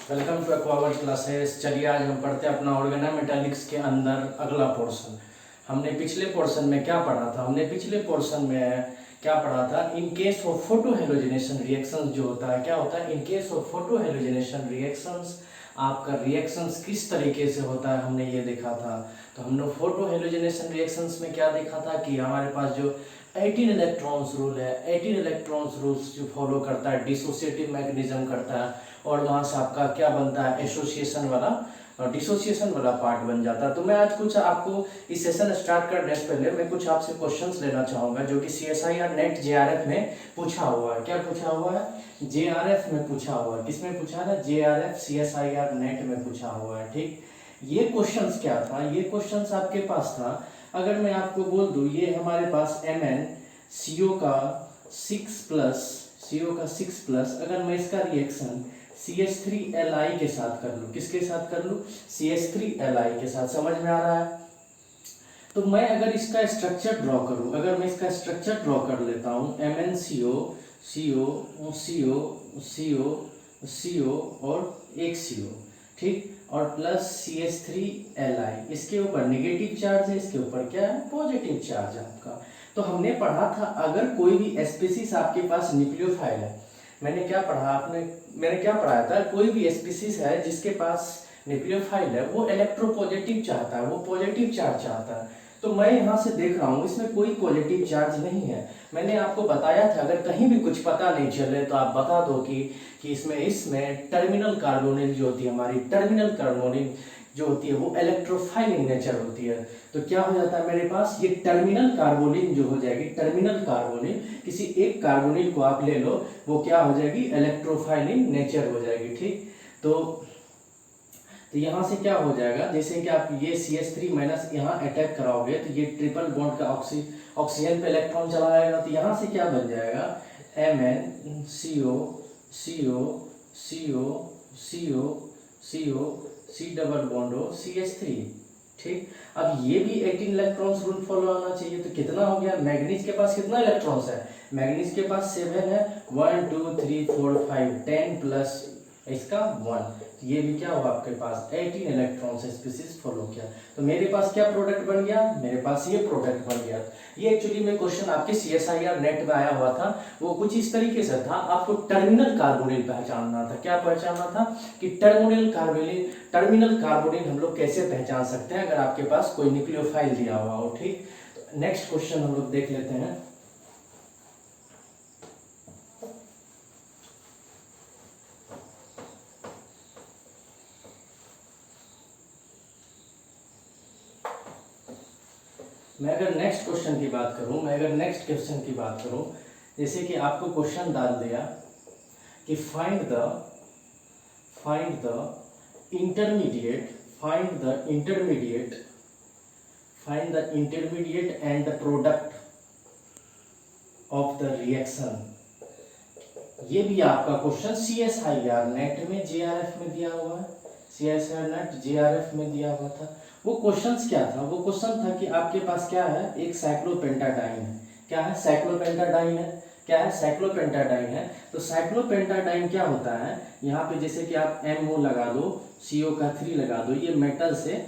Welcome to एक्वावर्ल्ड classes. चलिए आज हम पढ़ते हैं अपना ऑर्गेनोमेटालिक्स के अंदर अगला पोर्शन। हमने पिछले पोर्शन में क्या पढ़ा था? In case of photo halogenation reactions जो होता है, क्या होता है in case of photo halogenation reactions, आपका रिएक्शंस किस तरीके से होता है हमने ये देखा था। तो हमने फोटो हेलोजिनेशन रिएक्शंस में क्या देखा था कि हमारे पास जो 18 इलेक्ट्रॉन्स रूल है, 18 इलेक्ट्रॉन्स रूल्स जो फॉलो करता है, डिसोसिएटिव मैकेनिज्म करता है, और वहाँ से आपका क्या बनता है, एसोसिएशन वाला और डिसोसिएशन वाला पार्ट बन जाता है। तो मैं आज कुछ आपको इस सेशन स्टार्ट करने से पहले मैं कुछ आपसे क्वेश्चंस लेना चाहूँगा जो कि CSIR नेट JRF में पूछा हुआ है। क्या पूछा हुआ है? JRF में पूछा हुआ है। किसमें पूछा है? JRF CSIR नेट में पूछा हुआ है। ठीक, ये क्वेश्चंस क्या था? ये क्वेश्चंस आपके पास था, अगर मैं आपको बोल दूं ये हमारे पास MnCO का 6+, अगर मैं इसका रिएक्शन CH3Li के साथ कर लूँ, किसके साथ कर लूँ? CH3Li के साथ। समझ में आ रहा है? तो मैं अगर इसका स्ट्रक्चर ड्रॉ करूँ, अगर मैं इसका स्ट्रक्चर ड्रॉ कर लेता हूँ, MnCO, CO, CO, CO, CO और एक CO, ठीक, और प्लस CH3Li, इसके ऊपर नेगेटिव चार्ज है, इसके ऊपर क्या है? पॉजिटिव चार्ज है आपका। तो हमने पढ़ा था अगर कोई भी स्पीसीज आपके पास न्यूक्लियोफाइल है, मैंने क्या पढ़ाया था, कोई भी स्पीसीज है जिसके पास न्यूक्लियोफाइल है वो इलेक्ट्रोपॉजिटिव चाहता है, वो पॉजिटिव चार्ज चाहता है। तो मैं यहाँ से देख रहा हूँ इसमें कोई पॉजिटिव चार्ज नहीं है। मैंने आपको बताया था अगर कहीं भी कुछ पता नहीं चले तो आप बता दो कि इसमें टर्मिनल कार्बोनिल जो होती है, हमारी टर्मिनल कार्बोनिल जो होती है वो इलेक्ट्रोफाइल इन नेचर होती है। तो क्या हो जाता है मेरे पास, ये टर्मिनल कार्बोनिल जो हो जाएगी, टर्मिनल कार्बोनिल, किसी एक कार्बोनिल को आप ले लो, वो क्या हो जाएगी? इलेक्ट्रोफाइल इन नेचर हो जाएगी। ठीक, तो यहाँ से क्या हो जाएगा, जैसे कि आप ये CH3 माइनस यहाँ अटैक कराओगे तो ये ट्रिपल बॉन्ड का ऑक्सीजन पे इलेक्ट्रॉन चला आएगा। तो यहाँ से क्या बन जाएगा? MnCO, CO, CO, CO, CO, C double bond हो CH3। ठीक, अब ये भी 18 इलेक्ट्रॉन्स रूल फॉलो होना चाहिए। तो कितना हो गया? मैग्नीज के पास कितना इलेक्ट्रॉन्स है? मैग्नीज के पास 7 है, 1 2 3 4 5 10 प्लस इसका 1, ये भी क्या हुआ आपके पास? 18 इलेक्ट्रॉन से स्पीसीज फॉलो किया। तो मेरे पास क्या प्रोडक्ट बन गया? मेरे पास ये प्रोडक्ट बन गया। ये एक्चुअली में क्वेश्चन आपके CSIR नेट में आया हुआ था, वो कुछ इस तरीके से था, आपको टर्मिनल कार्बोनिल पहचानना था। क्या पहचानना था? कि टर्मिनल कार्बोनिल हम लोग कैसे पहचान सकते हैं अगर आपके पास कोई न्यूक्लियोफाइल दिया हुआ हो। ठीक, नेक्स्ट क्वेश्चन हम लोग देख लेते हैं। मैं अगर नेक्स्ट क्वेश्चन की बात करूं, जैसे कि आपको क्वेश्चन डाल दिया कि find the intermediate and the product of the reaction. ये भी आपका क्वेश्चन CSIR नेट में JRF में दिया हुआ है, CSIR नेट JRF में दिया हुआ था। वो क्वेश्चंस क्या था? वो क्वेश्चन था कि आपके पास क्या है? एक साइक्लोपेंटाडाइन है। क्या है? साइक्लोपेंटाडाइन है। क्या है? साइक्लोपेंटाडाइन है। तो साइक्लोपेंटाडाइन क्या होता है? यहाँ पे जैसे कि आप MO लगा दो, CO का 3 लगा दो, ये मेटल से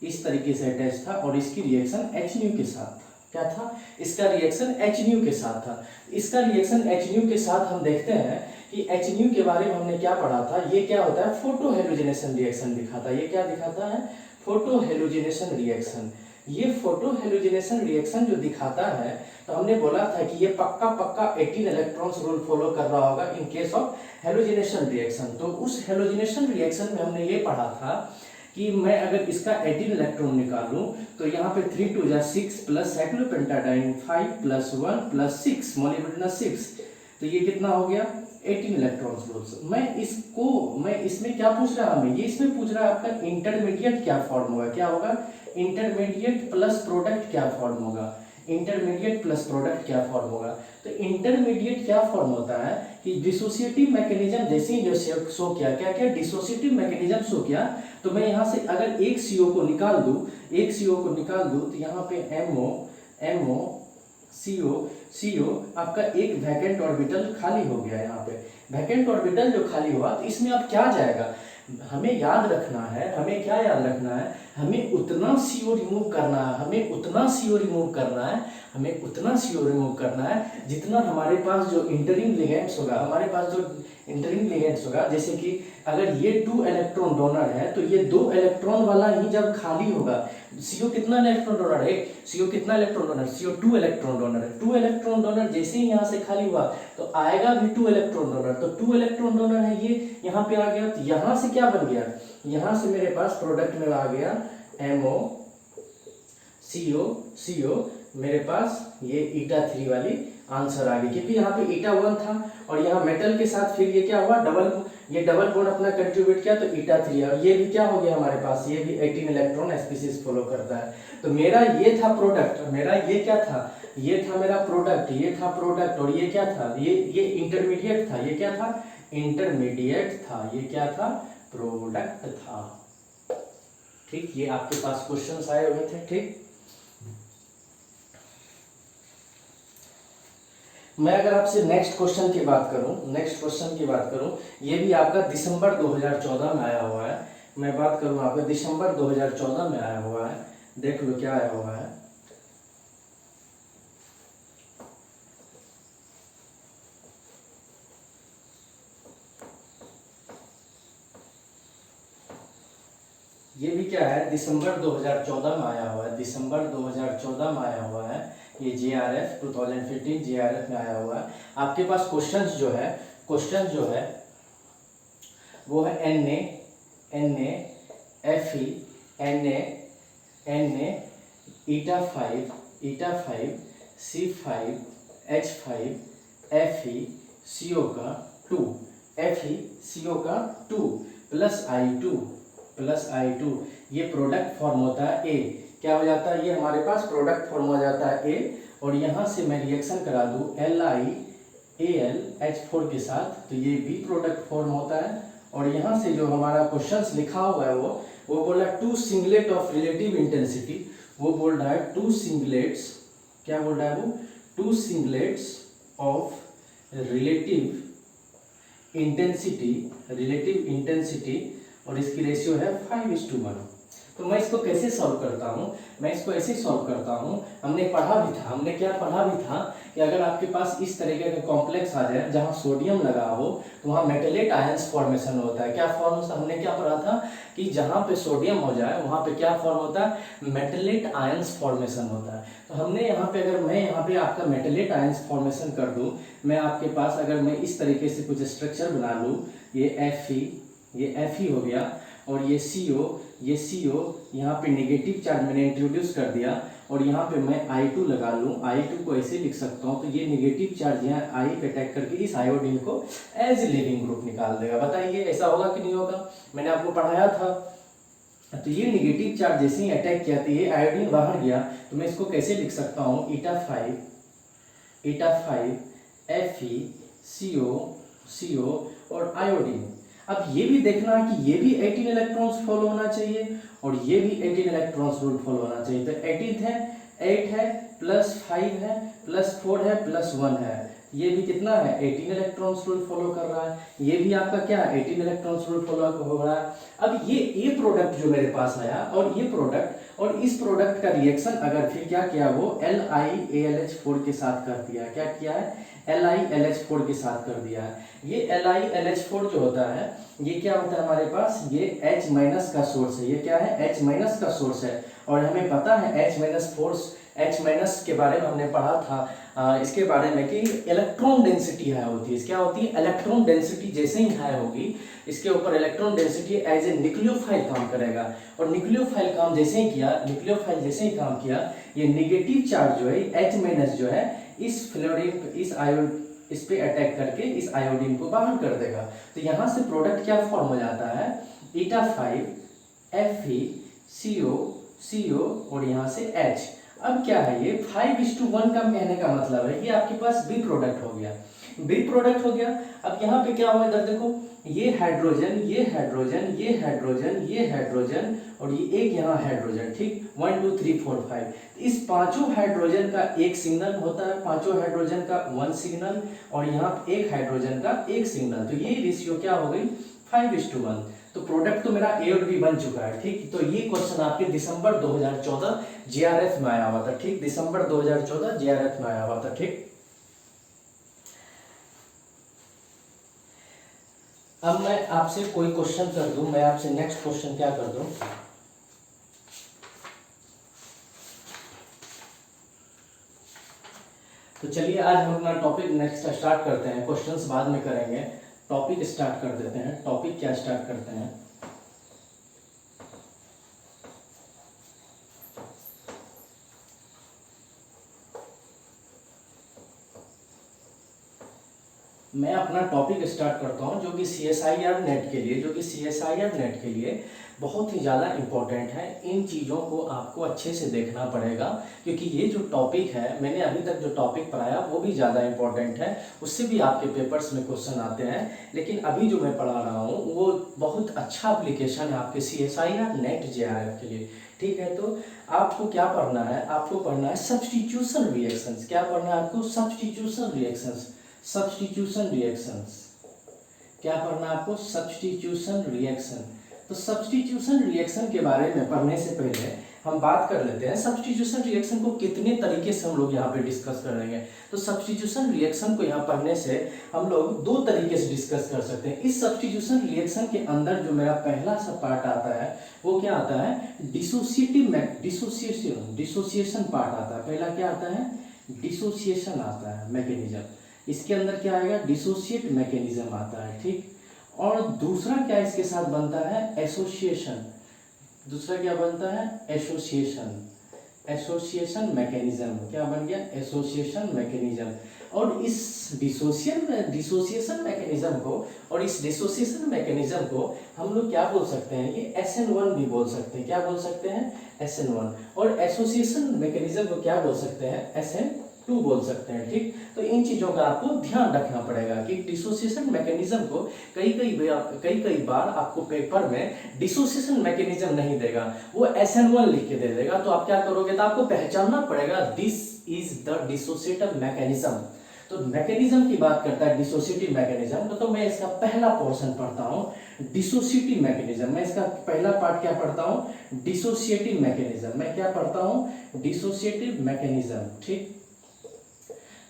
इस तरीके से अटैच था और इसकी रिएक्शन HNU के साथ था। क्या था? इसका रिएक्शन HNU के साथ था। इसका रिएक्शन HNU के साथ हम देखते हैं कि HNU के बारे में हमने क्या पढ़ा था? ये क्या होता है? फोटो हेलोजिनेशन रिएक्शन दिखाता है। ये क्या दिखाता है? Photo halogenation reaction. ये फोटो हेलोजिनेशन रिएक्शन जो दिखाता है, तो हमने बोला था कि ये पक्का 18 इलेक्ट्रॉन्स रूल फॉलो कर रहा होगा in case of halogenation reaction. तो उस हेलोजिनेशन रिएक्शन में हमने ये पढ़ा था कि मैं अगर इसका 18 इलेक्ट्रॉन निकालूं तो यहाँ पे 3 2 6 प्लस साइक्लोपेंटाडाइन 5 प्लस 1 प्लस 6 मोलिब्डेनस 6, तो ये कितना हो गया? 18 इलेक्ट्रॉन्स रूल्स। मैं इसमें क्या पूछ रहा हूँ? ये इसमें पूछ रहा है आपका इंटरमीडिएट क्या फॉर्म होगा? क्या होगा? इंटरमीडिएट प्लस प्रोडक्ट क्या फॉर्म होगा? इंटरमीडिएट प्लस प्रोडक्ट क्या फॉर्म होगा? तो इंटरमीडिएट क्या फॉर्म होता है कि डिसोसिएटिव मैकेनिज्म जैसे ही जो शो किया, क्या डिसोसिएटिव मैकेनिज्म शो किया। तो मैं यहाँ से अगर एक CO को निकाल दूं तो यहाँ पे MO CO आपका एक वैकेंट ऑर्बिटल खाली हो गया। यहाँ पे वैकेंट ऑर्बिटल जो खाली हुआ तो इसमें अब क्या जाएगा? हमें याद रखना है, हमें क्या याद रखना है, हमें उतना CO रिमूव करना है, हमें उतना CO रिमूव करना है, हमें उतना CO रिमूव करना है जितना हमारे पास जो इंटरिंग लिगेंड्स होगा, हमारे पास जो इंटरिंग लिगेंड्स होगा, जैसे कि अगर ये 2 इलेक्ट्रॉन डोनर है तो ये 2 इलेक्ट्रॉन वाला ही जब खाली होगा, CO कितना इलेक्ट्रॉन डोनर है, CO कितना electron donor, CO 2 electron donor है, 2 इलेक्ट्रॉन डोनर जैसे ही यहाँ से खाली हुआ तो आएगा भी 2 इलेक्ट्रॉन डोनर, तो 2 इलेक्ट्रॉन डोनर है ये यहाँ पे आ गया, तो यहाँ से क्या बन गया, यहाँ से मेरे पास प्रोडक्ट में आ गया MO CO CO, मेरे पास ये eta3 वाली आंसर आ गई, क्योंकि यहाँ पे eta1 था और यहाँ मेटल के साथ फिर ये क्या हुआ, डबल बॉन्ड अपना कंट्रीब्यूट किया तो eta3, और ये भी क्या हो गया हमारे पास, ये भी 18 इलेक्ट्रॉन स्पीसीज फॉलो करता है। तो मेरा ये था प्रोडक्ट, मेरा ये क्या था, ये था मेरा प्रोडक्ट, ये था प्रोडक्ट, और ये क्या था, ये इंटरमीडिएट था, ये क्या था, इंटरमीडिएट था, ये क्या था, प्रोडक्ट था। ठीक, ये आपके पास क्वेश्चंस आए हुए थे। ठीक, मैं अगर आपसे नेक्स्ट क्वेश्चन की बात करूं, ये भी आपका दिसंबर 2014 में आया हुआ है। मैं बात करूं आपका दिसंबर 2014 में आया हुआ है, देख लो क्या आया हुआ है। ये भी क्या है, दिसंबर 2014 में आया हुआ है, दिसंबर 2014 में आया हुआ है, ये JRF 2015 JRF में आया हुआ है। आपके पास क्वेश्चंस जो है वो है Na Fe Na eta5 C5 H5 Fe CO का 2 प्लस I2 ये प्रोडक्ट फॉर्म होता है A, क्या हो जाता है, ये हमारे पास प्रोडक्ट फॉर्म हो जाता है A, और यहाँ से मैं रिएक्शन करा दूँ LiAlH4 के साथ तो ये भी प्रोडक्ट फॉर्म होता है। और यहाँ से जो हमारा क्वेश्चंस लिखा हुआ है वो बोल रहा है 2 सिंगलेट ऑफ रिलेटिव इंटेंसिटी, वो बोल रहा है 2 सिंगलेट्स, क्या बोल रहा है वो, 2 सिंगलेट्स ऑफ रिलेटिव इंटेंसिटी और इसकी रेशियो है 5:1। तो मैं इसको कैसे सॉल्व करता हूँ, मैं इसको ऐसे सॉल्व करता हूँ, हमने क्या पढ़ा भी था कि अगर आपके पास इस तरीके का कॉम्प्लेक्स आ जाए जहाँ सोडियम लगा हो तो वहाँ मेटलेट आयंस फॉर्मेशन होता है। क्या फॉर्म, हमने क्या पढ़ा था कि जहाँ पे सोडियम हो जाए वहाँ पे क्या फॉर्म होता है, मेटलेट आयंस फॉर्मेशन होता है। तो हमने यहाँ पे, अगर मैं यहाँ पे आपका मेटलेट आयंस फॉर्मेशन कर दूँ, मैं आपके पास अगर मैं इस तरीके से कुछ स्ट्रक्चर बना लूँ, ये Fe हो गया, और ये CO यहाँ पे नेगेटिव चार्ज मैंने इंट्रोड्यूस कर दिया, और यहाँ पे मैं I2 लगा लूँ, I2 को ऐसे लिख सकता हूँ, तो ये नेगेटिव चार्ज यहाँ I पे अटैक करके इस आयोडीन को एज लिविंग ग्रुप निकाल देगा। बताइए ऐसा होगा कि नहीं होगा, मैंने आपको पढ़ाया था। तो ये नेगेटिव चार्ज जैसे ही अटैक किया तो ये आयोडीन बाहर गया, तो मैं इसको कैसे लिख सकता हूँ, eta5 Fe CO और आयोडीन। अब ये भी देखना है कि ये भी 18 इलेक्ट्रॉन्स फॉलो होना चाहिए और ये भी 18 इलेक्ट्रॉन्स रूल फॉलो होना चाहिए। तो 18 है, 8 है, +5 है, +4 है, +1 है, ये भी कितना है, 18 इलेक्ट्रॉन्स रूल फॉलो कर रहा है। ये भी आपका क्या है, 18 इलेक्ट्रॉन्स रूल फॉलो हो रहा है। अब ये प्रोडक्ट जो मेरे पास आया और ये प्रोडक्ट और इस प्रोडक्ट का रिएक्शन अगर फिर क्या किया, वो LiAlH4 के साथ कर दिया। क्या किया है, LiLH4 के साथ कर दिया है। ये LiLH4 जो होता है ये क्या होता है हमारे पास, ये H- का सोर्स है। ये क्या है, H- का सोर्स है। और हमें पता है H- के बारे में हमने पढ़ा था इसके बारे में कि इलेक्ट्रॉन डेंसिटी हाई होती है। क्या होती है, इलेक्ट्रॉन डेंसिटी जैसे ही हाई होगी इसके ऊपर electron density as a nucleophile काम करेगा। और न्यूक्लियोफाइल काम जैसे ही काम किया, ये नेगेटिव चार्ज जो है H- जो है इस फ्लोरीन इस पे अटैक करके इस आयोडीन को बाहर कर देगा। तो यहाँ से प्रोडक्ट क्या फॉर्म हो जाता है, eta5 Fe CO और यहाँ से H। अब क्या है, ये 5:1 का कहने का मतलब है ये आपके पास बी प्रोडक्ट हो गया। अब यहाँ पे क्या हुआ, इधर देखो, ये हाइड्रोजन और ये एक यहाँ हाइड्रोजन, ठीक, 1 2 3 4 5। इस पांचों हाइड्रोजन का एक सिग्नल होता है, पांचों हाइड्रोजन का 1 सिग्नल और यहाँ एक हाइड्रोजन का 1 सिग्नल। तो ये रेशियो क्या हो गई, 5:1। तो प्रोडक्ट तो मेरा ए और बी बन चुका है, ठीक। तो ये क्वेश्चन आपके दिसंबर 2014 जेआरएफ में आया हुआ था, ठीक। दिसंबर 2014 जेआरएफ में आया हुआ था, ठीक। अब मैं आपसे कोई क्वेश्चन कर दूं, मैं आपसे नेक्स्ट क्वेश्चन क्या कर दूं, तो चलिए आज हम अपना टॉपिक नेक्स्ट स्टार्ट करते हैं। क्वेश्चंस बाद में करेंगे, टॉपिक स्टार्ट कर देते हैं। टॉपिक क्या स्टार्ट करते हैं, मैं अपना टॉपिक स्टार्ट करता हूं जो कि CSIR नेट के लिए, बहुत ही ज़्यादा इम्पोर्टेंट है। इन चीज़ों को आपको अच्छे से देखना पड़ेगा, क्योंकि ये जो टॉपिक है, मैंने अभी तक जो टॉपिक पढ़ाया वो भी ज़्यादा इम्पोर्टेंट है, उससे भी आपके पेपर्स में क्वेश्चन आते हैं। लेकिन अभी जो मैं पढ़ा रहा हूँ वो बहुत अच्छा एप्लीकेशन है आपके CSIR नेट JRF के लिए, ठीक है। तो आपको क्या पढ़ना है, आपको पढ़ना है सब्स्टिट्यूशन रिएक्शंस। क्या पढ़ना है आपको, सब्स्टिट्यूशन रिएक्शंस। सब्स्टिट्यूशन रिएक्शंस क्या पढ़ना है आपको, सब्स्टिट्यूशन रिएक्शन। तो सब्स्टिट्यूशन रिएक्शन के बारे में पढ़ने से पहले हम बात कर लेते हैं सब्स्टिट्यूशन रिएक्शन को कितने तरीके से हम लोग यहाँ पे डिस्कस करेंगे। तो सब्स्टिट्यूशन रिएक्शन को यहाँ पढ़ने से हम लोग दो तरीके से डिस्कस कर सकते हैं। इस सब्स्टिट्यूशन रिएक्शन के अंदर जो मेरा पहला सा पार्ट आता है वो क्या आता है, डिसोसिएशन पार्ट आता है। पहला क्या आता है, डिसोसिएशन आता है मैकेनिज्म। इसके अंदर क्या आएगा, डिसोसिएट मैकेनिज्म आता है, ठीक। और दूसरा क्या इसके साथ बनता है, एसोसिएशन। दूसरा क्या बनता है, एसोसिएशन मैकेनिज्म। क्या बन गया, एसोसिएशन मैकेनिज्म। और इस डिसोसिएशन मैकेनिज्म को हम लोग क्या बोल सकते हैं, ये SN1 भी बोल सकते हैं। क्या बोल सकते हैं, SN1। और एसोसिएशन मैकेनिज्म को क्या बोल सकते हैं, SN2 बोल सकते हैं, ठीक। तो इन चीजों का आपको ध्यान रखना पड़ेगा कि डिसोसिएशन मैकेनिज्म को कई बार आपको पेपर में डिसोसिएशन मैकेनिज्म नहीं देगा, वो SN1 लिख के दे देगा। तो आप क्या करोगे, तो आपको पहचानना पड़ेगा this is the dissociative mechanism. तो मैकेनिज्म की बात करता है डिसोसिएटिव मैकेनिज्म। तो मैं इसका पहला पोर्शन पढ़ता हूँ, डिसोसिएटिव मैकेनिज्म। मैं इसका पहला पार्ट क्या पढ़ता हूँ, डिसोसिएटिव मैकेनिज्म। मैं क्या पढ़ता हूँ, डिसोसिएटिव मैकेनिज्म, ठीक।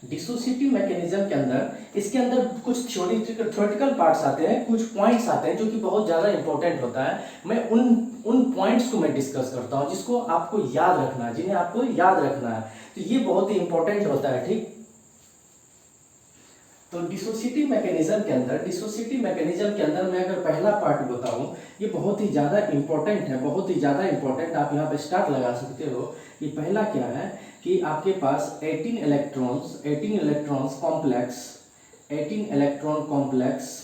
डिसोसिएटिव मैकेनिज्म के अंदर, इसके अंदर कुछ थ्योरेटिकल पार्ट्स आते हैं, कुछ पॉइंट्स आते हैं जो कि बहुत ज़्यादा इंपॉर्टेंट होता है। मैं उन पॉइंट्स को मैं डिस्कस करता हूँ जिसको आपको याद रखना है, जिन्हें आपको याद रखना है। तो ये बहुत ही इंपॉर्टेंट होता है, ठीक। तो डिसोसिएटिव मैकेनिज्म के अंदर मैं अगर पहला पार्ट बताऊं, ये बहुत ही ज़्यादा इंपॉर्टेंट है, बहुत ही ज़्यादा इंपॉर्टेंट। आप यहाँ पे स्टार्ट लगा सकते हो। ये पहला क्या है कि आपके पास 18 electrons complex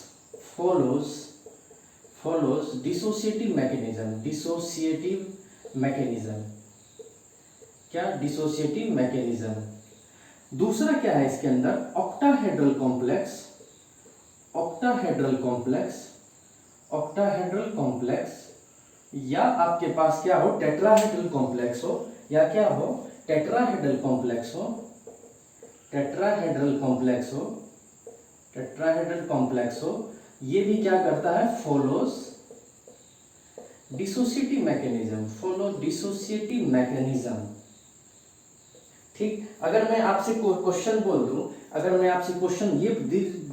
follows dissociative mechanism. क्या, डिसोसिएटिव मैकेनिज्म। दूसरा क्या है इसके अंदर, ऑक्टाहेड्रल कॉम्प्लेक्स, या आपके पास क्या हो, टेट्राहेड्रल कॉम्प्लेक्स हो, या क्या हो, टेट्राहेड्रल कॉम्प्लेक्स हो। ये भी क्या करता है, फॉलोज डिसोसिएटिव मैकेनिज्म, ठीक। अगर मैं आपसे क्वेश्चन बोल दूं, ये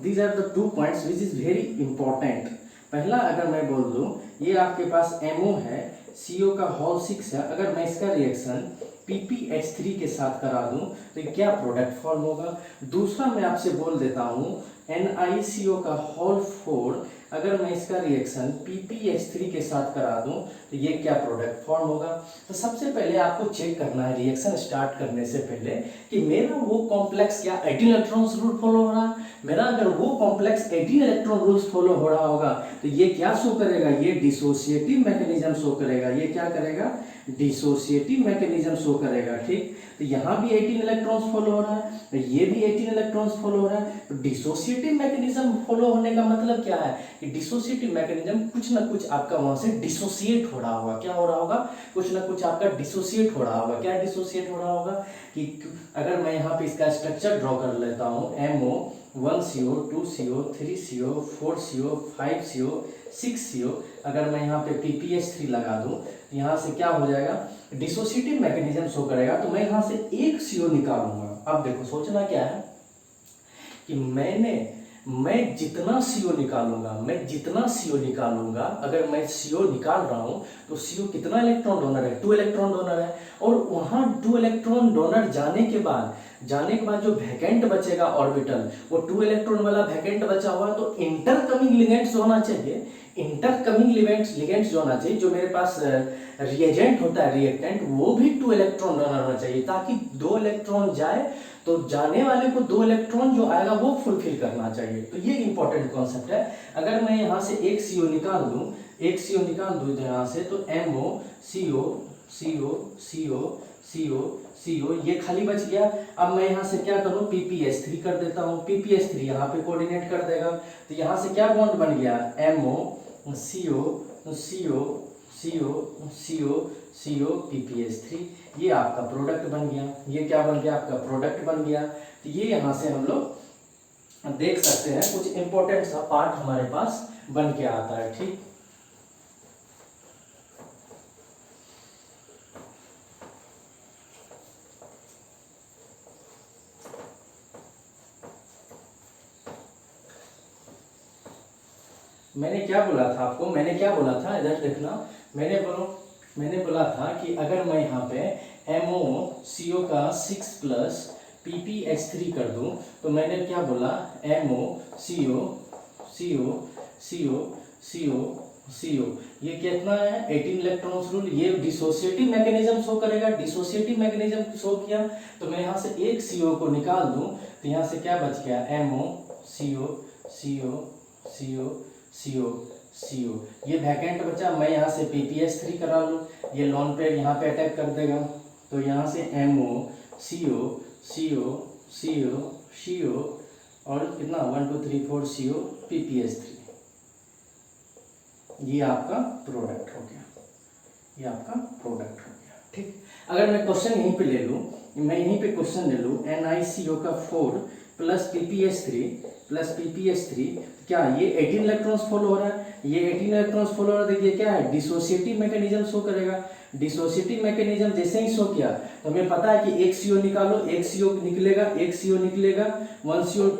these are the 2 points which is very important. पहला अगर मैं बोल दूं, ये आपके पास MO है, CO का होल 6 है। अगर मैं इसका रिएक्शन PPH3 के साथ करा दूं तो क्या प्रोडक्ट फॉर्म होगा। दूसरा मैं आपसे बोल देता हूं NiCO का होल 4, अगर मैं इसका रिएक्शन PPH3 के साथ करा दूं तो ये क्या प्रोडक्ट फॉर्म होगा। तो सबसे पहले आपको चेक करना है रिएक्शन स्टार्ट करने से पहले कि मेरा वो कॉम्प्लेक्स क्या 18 इलेक्ट्रॉन्स रूल फॉलो हो रहा है। मेरा अगर वो कॉम्प्लेक्स 18 इलेक्ट्रॉन रूल्स फॉलो हो रहा होगा तो ये क्या शो करेगा, ये डिसोसिएटिव मैकेनिज्म शो करेगा। ये क्या करेगा, डिसोसिएटिव मैकेनिज्म शो करेगा, ठीक। तो यहाँ भी 18 इलेक्ट्रॉन्स फॉलो हो रहा है, तो ये भी 18 इलेक्ट्रॉन्स फॉलो हो रहा है। तो डिसोसिएटिव डिसोसिएटिव मैकेनिज्म फॉलो होने का मतलब क्या है कि डिसोसिएटिव मैकेनिज्म कुछ ना कुछ आपका वहां से डिसोसिएट हो रहा होगा। क्या हो रहा होगा? कुछ ना कुछ आपका डिसोसिएट हो रहा होगा। क्या डिसोसिएट हो रहा होगा कि अगर मैं यहाँ पे इसका स्ट्रक्चर ड्रॉ कर लेता हूँ, MO 1CO 2CO 3CO 4CO 5CO 6CO, अगर मैं यहाँ पे PPS3 लगा दूं तो यहाँ से क्या हो जाएगा? डिसोसिएटिव मैकेनिज्म शो करेगा। तो मैं यहाँ से एक CO निकालूंगा। अब देखो सोचना क्या है कि मैं जितना CO निकालूंगा, अगर मैं CO निकाल रहा हूं तो CO कितना इलेक्ट्रॉन डोनर है? 2 इलेक्ट्रॉन डोनर है। और वहां 2 इलेक्ट्रॉन डोनर जाने के बाद जो वैकेंट बचेगा ऑर्बिटल, वो 2 इलेक्ट्रॉन वाला वैकेंट बचा हुआ, तो इंटरकमिंग लिगेंड्स जो होना चाहिए, लिगेंड्स जो होना चाहिए, जो मेरे पास रिएजेंट होता है, रिएक्टेंट, वो भी 2 इलेक्ट्रॉन डोनर होना चाहिए, ताकि 2 इलेक्ट्रॉन जाए तो जाने वाले को 2 इलेक्ट्रॉन जो आएगा वो फुलफिल करना चाहिए। तो ये इंपॉर्टेंट कॉन्सेप्ट है। अगर मैं यहाँ से एक CO निकाल दूं तो यहाँ से, तो MO CO CO CO CO CO ये खाली बच गया। अब मैं यहाँ से क्या करूँ? PPS3 कर देता हूँ। PPS3 यहाँ पे कोऑर्डिनेट कर देगा, तो यहाँ से क्या बॉन्ड बन गया? MO CO CO CO CO CO PPS3, ये आपका प्रोडक्ट बन गया। ये क्या बन गया? आपका प्रोडक्ट बन गया। तो ये यहाँ से हम लोग देख सकते हैं कुछ इंपॉर्टेंट सा पार्ट हमारे पास बन के आता है। ठीक, मैंने क्या बोला था आपको? मैंने क्या बोला था? इधर देखना। मैंने बोला था कि अगर मैं यहाँ पे MOCO का 6 प्लस PPH3 कर दूं, तो मैंने क्या बोला? MOCO CO CO CO CO, ये कितना है? 18 इलेक्ट्रॉन्स रूल। ये डिसोसिएटिव मैकेनिज्म शो करेगा। डिसोसिएटिव मैकेनिज्म शो किया तो मैं यहाँ से एक CO को निकाल दूं, तो यहाँ से क्या बच गया? MOCO CO CO CO CO, ये वैकेंट बचा। मैं यहाँ से PPS3 करा लूँ, ये लॉन पेयर यहाँ पे अटैक कर देगा, तो यहाँ से MO CO CO CO CO और कितना? 1 2 3 4 CO PPS3, ये आपका प्रोडक्ट हो गया। ये आपका प्रोडक्ट हो गया। ठीक, अगर मैं क्वेश्चन यहीं पे ले लूँ, मैं यहीं पे क्वेश्चन ले लूँ, NiCO का 4 प्लस PPS3 क्या ये 18 इलेक्ट्रॉन्स फॉलो हो रहा है? ये 18 इलेक्ट्रॉन्स फॉलो हो रहा है, देखिए क्या है? डिसोसिएटिव मैकेनिज्म शो करेगा। डिसोसिएटिव मैकेनिज्म जैसे ही शो किया तो हमें पता है कि एक CO निकालो, एक CO निकलेगा 1 CO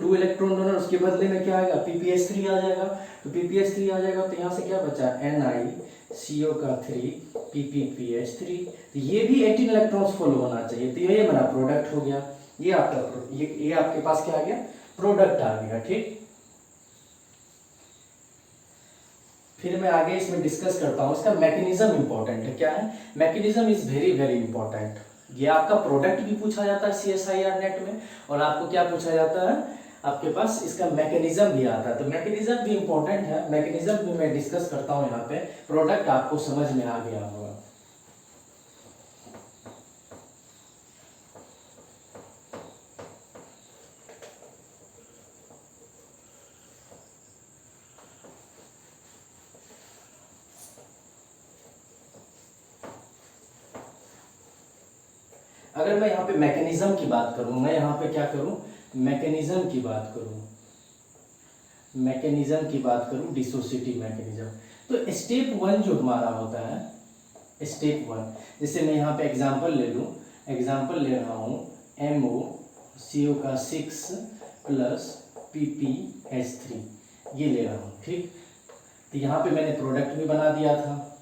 2 इलेक्ट्रॉन डोनर, उसके बदले में क्या आएगा? PPS3 आ जाएगा। तो PPS3 आ जाएगा, तो यहाँ से क्या बचा? NiCO का 3 PPS3, तो ये भी 18 इलेक्ट्रॉन्स फॉलो होना चाहिए। तो ये मेरा प्रोडक्ट हो गया। ये आपका ये आपके पास क्या आ गया? प्रोडक्ट आ गया। ठीक, फिर मैं आगे इसमें डिस्कस करता हूँ। इसका मैकेनिज्म इंपॉर्टेंट है। क्या है? Mechanism is very very important. ये आपका प्रोडक्ट भी पूछा जाता है CSIR नेट में, और आपको क्या पूछा जाता है? आपके पास इसका मैकेनिज्म भी आता है। तो मैकेनिज्म भी इंपॉर्टेंट है। मैकेनिज्म भी मैं डिस्कस करता हूँ यहाँ पे। प्रोडक्ट आपको समझ में आ गया होगा। अगर मैं यहाँ पे मैकेनिज्म की बात करूं, मैं यहाँ पे क्या करूं? मैकेनिज्म की बात करूं, डिसोसिएटिव मैकेनिज्म। तो स्टेप 1 जो हमारा होता है, स्टेप 1, जैसे मैं यहाँ पे एग्जांपल ले रहा हूँ MOCO का 6 प्लस PPH3, ये ले रहा हूँ। ठीक, तो यहाँ पे मैंने प्रोडक्ट भी बना दिया था,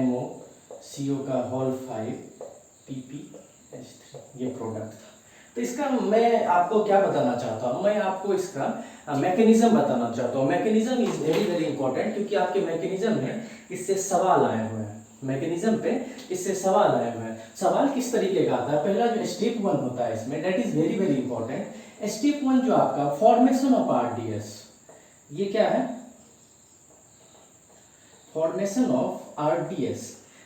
MOCO का होल 5 PPH3, ये प्रोडक्ट था। तो इसका मैं आपको क्या बताना चाहता हूँ? मैं आपको इसका मैकेनिज्म बताना चाहता हूँ। Mechanism is very very important, क्योंकि आपके मैकेनिज्म में इससे सवाल आए हुए हैं। मैकेनिज्म पे इससे सवाल आए हुए हैं। सवाल किस तरीके का आता है? पहला जो स्टेप 1 होता है इसमें, that is very very important. Step 1 जो आपका फॉर्मेशन ऑफ RDS, ये क्या है? Formation of RDS।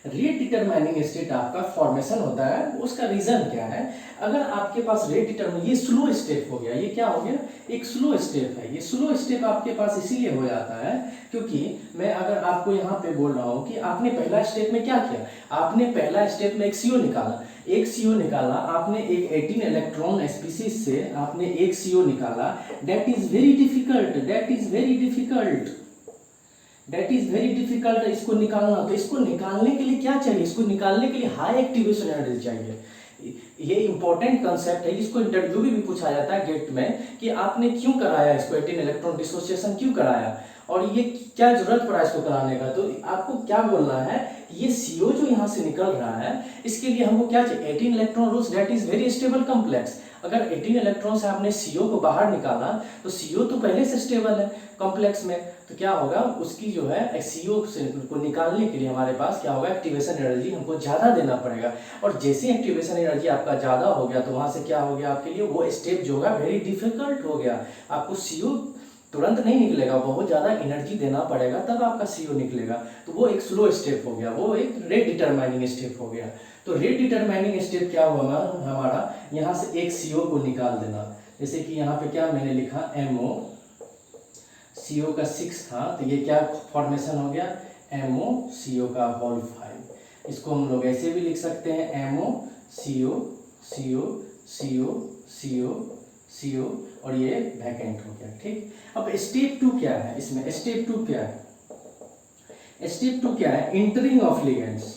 Rate determining state आपका फॉर्मेशन होता है, उसका रीजन क्या है? अगर आपके पास रेट डिटरमाइन, ये स्लो स्टेप हो गया, ये क्या हो गया? एक स्लो स्टेप है। ये स्लो स्टेप आपके पास इसीलिए हो जाता है क्योंकि मैं अगर आपको यहाँ पे बोल रहा हूँ कि आपने पहला स्टेप में क्या किया, आपने पहला स्टेप में एक सीओ निकाला, एक सीओ निकाला आपने, एक 18 इलेक्ट्रॉन स्पीसीज से आपने एक सीओ निकाला। That is very difficult, that is very difficult, that is very difficult इसको निकालना। तो इसको निकालने के लिए क्या चाहिए? इसको निकालने के लिए हाई एक्टिवेशन एनर्जी चाहिए। ये इंपॉर्टेंट कंसेप्ट है, इसको इंटरव्यू में भी पूछा जाता है गेट में कि आपने क्यों कराया इसको, 18 इलेक्ट्रॉन डिसोसिएशन क्यों कराया और ये क्या जरूरत पड़ा इसको कराने का। तो आपको क्या बोलना है, ये सीओ जो यहाँ से निकल रहा है इसके लिए हमको क्या चाहिए? 18 electron rules, that is very stable complex. अगर 18 इलेक्ट्रॉन से आपने सीओ को बाहर निकाला तो सीओ तो पहले से स्टेबल है कॉम्प्लेक्स में, तो क्या होगा उसकी जो है सीओ से को निकालने के लिए हमारे पास क्या होगा? एक्टिवेशन एनर्जी हमको ज़्यादा देना पड़ेगा। और जैसे एक्टिवेशन एनर्जी आपका ज़्यादा हो गया तो वहाँ से क्या हो गया आपके लिए? वो स्टेप जो होगा वेरी डिफिकल्ट हो गया। आपको सीओ तुरंत नहीं निकलेगा, बहुत ज़्यादा एनर्जी देना पड़ेगा तब आपका सीओ निकलेगा। तो वो एक स्लो स्टेप हो गया, वो एक रेट डिटरमाइनिंग स्टेप हो गया। तो रेट डिटरमाइनिंग स्टेप क्या हुआ हमारा? यहाँ से एक सीओ को निकाल देना। जैसे कि यहाँ पे क्या मैंने लिखा MO, CO का 6 था तो ये क्या फॉर्मेशन हो गया? MO CO का होल 5। इसको हम लोग ऐसे भी लिख सकते हैं MO CO CO CO CO CO और ये वैकेंट हो गया। ठीक, अब स्टेप 2 क्या है? इसमें स्टेप 2 क्या है? स्टेप 2 क्या है? Entering of ligands.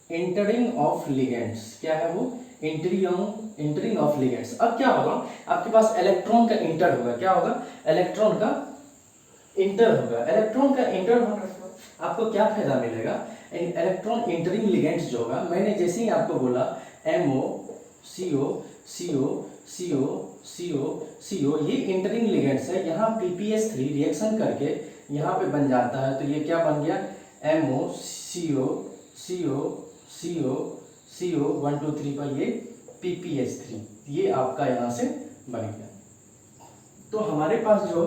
Entering of ligands क्या है वो? Entering of ligands. अब क्या होगा आपके पास? इलेक्ट्रॉन का इंटर होगा। क्या होगा? इलेक्ट्रॉन का इंटर होगा। इलेक्ट्रॉन का इंटर होने से आपको क्या फायदा मिलेगा? इलेक्ट्रॉन इंटरिंग लिगेंड्स जो होगा, मैंने जैसे ही आपको बोला MO CO CO CO CO CO, ये इंटरिंग लिगेंड्स है। यहाँ PPS3 रिएक्शन करके यहाँ पे बन जाता है। तो ये क्या बन गया? MO CO CO CO CO 1 2 3 पर ये PPS3, ये आपका यहाँ से बन गया। तो हमारे पास जो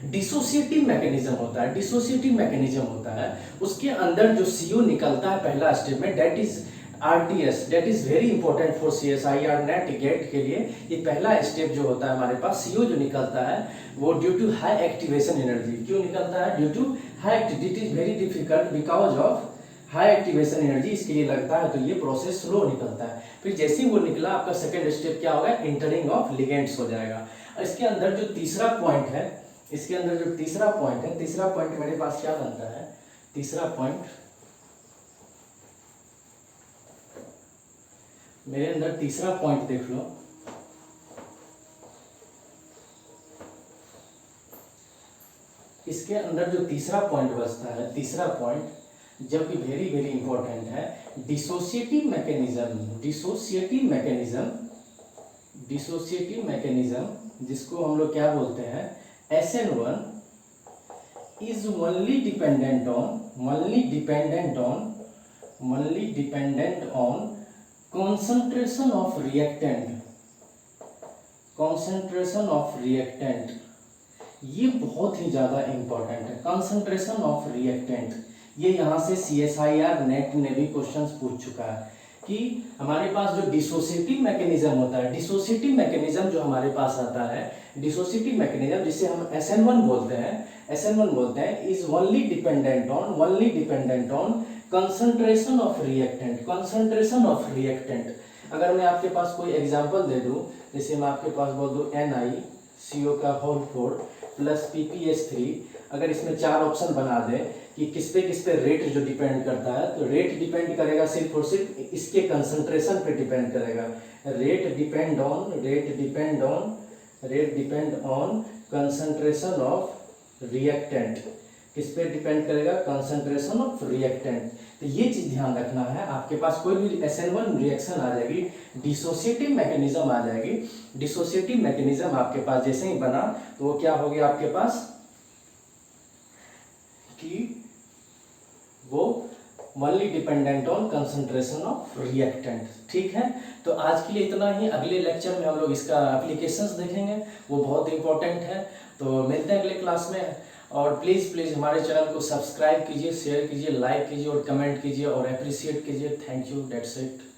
डिसोसिएटिव मैकेनिज्म होता है, डिसोसिएटिव मैकेनिज्म होता है, उसके अंदर जो सीओ निकलता है पहला स्टेप में, that is RTS, that is very important for CSIR net gate के लिए। ये पहला स्टेप जो होता है हमारे पास, सीओ जो निकलता है वो due to high activation energy. क्यों निकलता है? Due to high, it is very difficult because of high activation energy इसके लिए लगता है, तो ये प्रोसेस स्लो निकलता है। फिर जैसे ही वो निकला आपका सेकंड स्टेप क्या होगा? इंटरिंग ऑफ लिगेंड्स हो जाएगा। इसके अंदर जो तीसरा पॉइंट है, इसके अंदर जो तीसरा पॉइंट है, तीसरा पॉइंट मेरे पास क्या बनता है? तीसरा पॉइंट मेरे अंदर तीसरा पॉइंट देख लो, इसके अंदर जो तीसरा पॉइंट बचता है, तीसरा पॉइंट जो कि वेरी वेरी इंपॉर्टेंट है, dissociative mechanism. Dissociative mechanism, dissociative mechanism जिसको हम लोग क्या बोलते हैं? SN1 is only dependent on concentration of reactant। ये बहुत ही ज्यादा इंपॉर्टेंट है, कंसंट्रेशन ऑफ रिएक्टेंट। ये यहाँ से CSIR नेट ने भी क्वेश्चंस पूछ चुका है कि हमारे पास जो डिसोसिएटिव मैकेनिज्म होता है, डिसोसिएटिव मैकेनिज्म जो हमारे पास आता है, डिसोसिएटिव मैकेनिज्म जिसे हम SN1 बोलते हैं, is only dependent on concentration of reactant. अगर मैं आपके पास कोई एग्जांपल दे दूं, जैसे मैं आपके पास बोल दूं NiCO का होल 4 प्लस PPS3, अगर इसमें 4 ऑप्शन बना दें कि किस पे रेट जो डिपेंड करता है, तो रेट डिपेंड करेगा सिर्फ और सिर्फ इसके कंसंट्रेशन पे डिपेंड करेगा। Rate depend on concentration of reactant. किस पे डिपेंड करेगा? Concentration of reactant. तो ये चीज ध्यान रखना है। आपके पास कोई भी SN1 रिएक्शन आ जाएगी, डिसोसिएटिव मैकेनिज्म आ जाएगी, डिसोसिएटिव मैकेनिज्म आपके पास जैसे ही बना तो वो क्या हो गया आपके पास कि वो only dependent on concentration of reactant. ठीक है, तो आज के लिए इतना ही। अगले लेक्चर में हम लोग इसका एप्लीकेशंस देखेंगे, वो बहुत इंपॉर्टेंट है। तो मिलते हैं अगले क्लास में। और प्लीज़ हमारे चैनल को सब्सक्राइब कीजिए, शेयर कीजिए, लाइक कीजिए और कमेंट कीजिए और अप्रिशिएट कीजिए। Thank you, that's it.